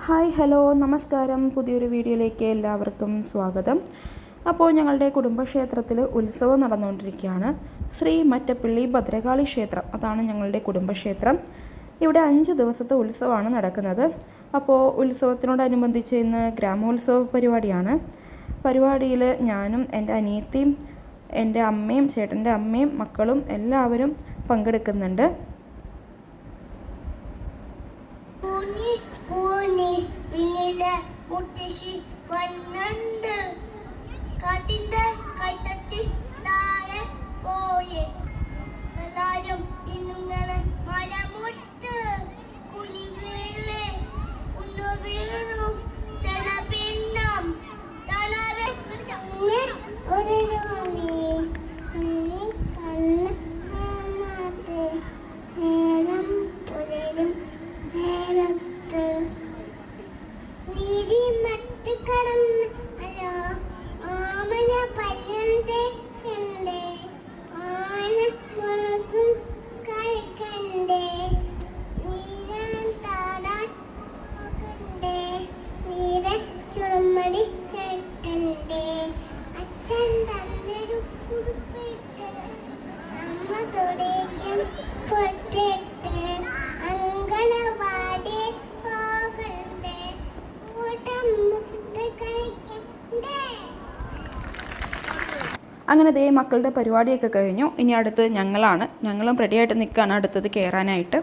Hi hello നമസ്കാരം. പുതിയൊരു വീഡിയോയിലേക്ക് എല്ലാവർക്കും സ്വാഗതം. അപ്പോൾ ഞങ്ങളുടെ കുടുംബക്ഷേത്രത്തിൽ ഉത്സവം നടന്നുകൊണ്ടിരിക്കുകയാണ്. ശ്രീ മറ്റപ്പള്ളി ഭദ്രകാളി ക്ഷേത്രം, അതാണ് ഞങ്ങളുടെ കുടുംബക്ഷേത്രം. ഇവിടെ 5 ദിവസത്തെ ഉത്സവമാണ് നടക്കുന്നത്. അപ്പോൾ ഉത്സവത്തിനോടനുബന്ധിച്ച് ഇന്ന് ഗ്രാമോത്സവ പരിപാടിയാണ്. പരിപാടിയിൽ ഞാനും എൻ്റെ അനിയത്തിയും എൻ്റെ അമ്മയും ചേട്ടൻ്റെ അമ്മയും മക്കളും എല്ലാവരും പങ്കെടുക്കുന്നുണ്ട്. മുത്തശ്ശി വന്നുണ്ട്, കാട്ടിന്റെ കൈത്തട്ടി താഴെ പോയെ എല്ലാരും ഇന്നിങ്ങനെ മരമുട്ട് കുനിവേലെ ഉന്നു വീണു ചെലപിന്നം തണലെ ഒരു അങ്ങനെ ദേ മക്കളുടെ പരിപാടിയൊക്കെ കഴിഞ്ഞു. ഇനി അടുത്ത് ഞങ്ങളും റെഡിയായിട്ട് നിൽക്കുകയാണ് അടുത്തത് കയറാനായിട്ട്.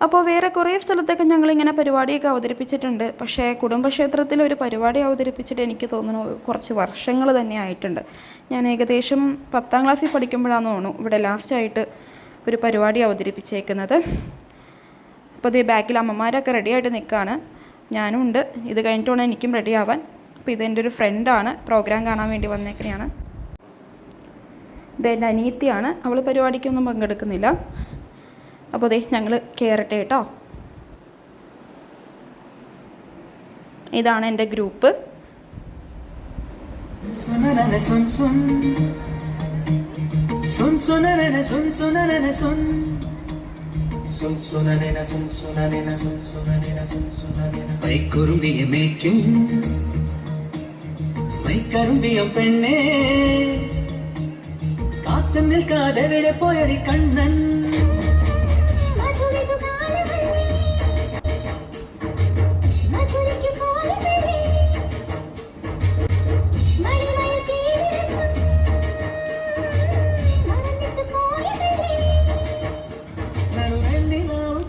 അപ്പോൾ വേറെ കുറേ സ്ഥലത്തൊക്കെ ഞങ്ങളിങ്ങനെ പരിപാടിയൊക്കെ അവതരിപ്പിച്ചിട്ടുണ്ട്. പക്ഷേ കുടുംബക്ഷേത്രത്തിൽ ഒരു പരിപാടി അവതരിപ്പിച്ചിട്ട് എനിക്ക് തോന്നുന്നു കുറച്ച് വർഷങ്ങൾ തന്നെ ആയിട്ടുണ്ട്. ഞാൻ ഏകദേശം 10ാം ക്ലാസ്സിൽ പഠിക്കുമ്പോഴാണെന്ന് തോന്നുന്നു ഇവിടെ ലാസ്റ്റായിട്ട് ഒരു പരിപാടി അവതരിപ്പിച്ചേക്കുന്നത്. അപ്പോൾ ദേ ബാക്കിൽ അമ്മമാരൊക്കെ റെഡിയായിട്ട് നിൽക്കുകയാണ്. ഞാനും ഉണ്ട്. ഇത് കഴിഞ്ഞിട്ട് വേണം എനിക്കും റെഡിയാവാൻ. അപ്പോൾ ഇതെൻ്റെ ഒരു ഫ്രണ്ടാണ്, പ്രോഗ്രാം കാണാൻ വേണ്ടി വന്നേക്കണെയാണ്. ഇതെൻ്റെ അനിയത്തിയാണ്, അവൾ പരിപാടിക്കൊന്നും പങ്കെടുക്കുന്നില്ല. അപ്പോൾ ദേ ഞങ്ങൾ കയറട്ടെ കേട്ടോ. ഇതാണ് എൻ്റെ ഗ്രൂപ്പ്. പെണ്ണേ കാത്തു നിൽക്കാതെ എവിടെ പോയടി കണ്ണൻ,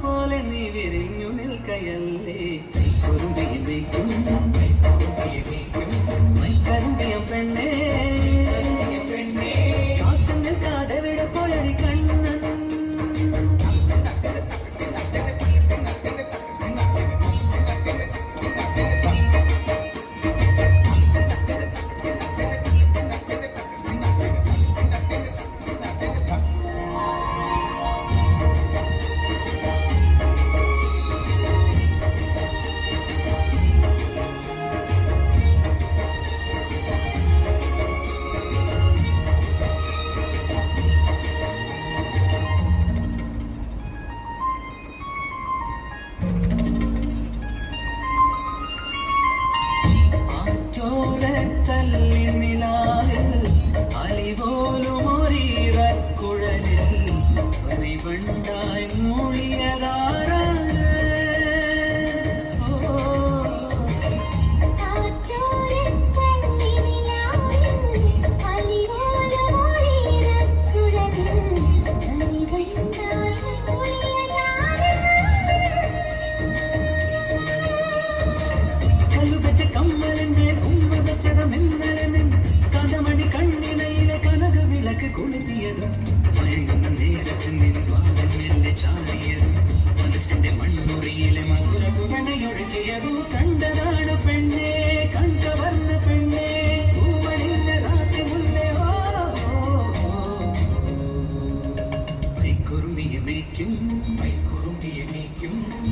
പോലെ നീ വിരിഞ്ഞു നിൽക്കയല്ലേ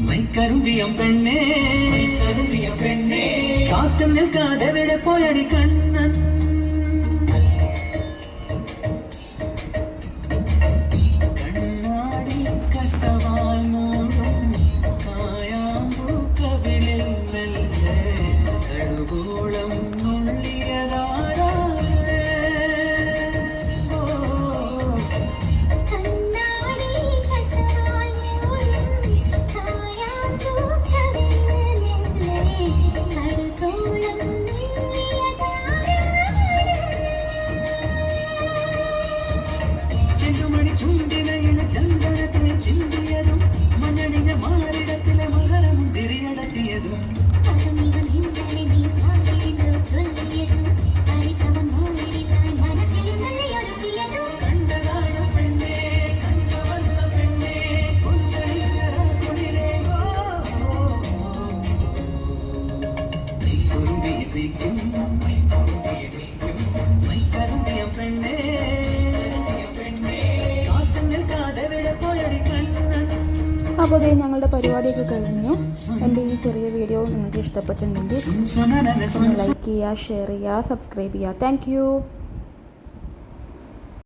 മൈക്കരുമ്പിയം പെണ്ണേ മൈക്കരുമ്പിയം പെണ്ണേ കാത്തു നിൽക്കാതെ എവിടെ പോയടി കണ്ണൻ, കണ്ണാടി കസവാൽ മൂടും കായാമ്പൂ കവിളിൽ ചിരിക്കും മൈക്കരുമ്പിയം പെണ്ണേ കാത്തു നിൽക്കാതെ എവിടെ പോയടി കണ്ണൻ. അപ്പോൾ അതേ ഞങ്ങളുടെ പരിപാടിയൊക്കെ കഴിഞ്ഞു. എൻ്റെ ഈ ചെറിയ വീഡിയോ നിങ്ങൾക്ക് ഇഷ്ടപ്പെട്ടിട്ടുണ്ടെങ്കിൽ സുനനന ഒന്ന് ലൈക്ക് ചെയ്യുക, ഷെയർ ചെയ്യുക, സബ്സ്ക്രൈബ് ചെയ്യുക. താങ്ക്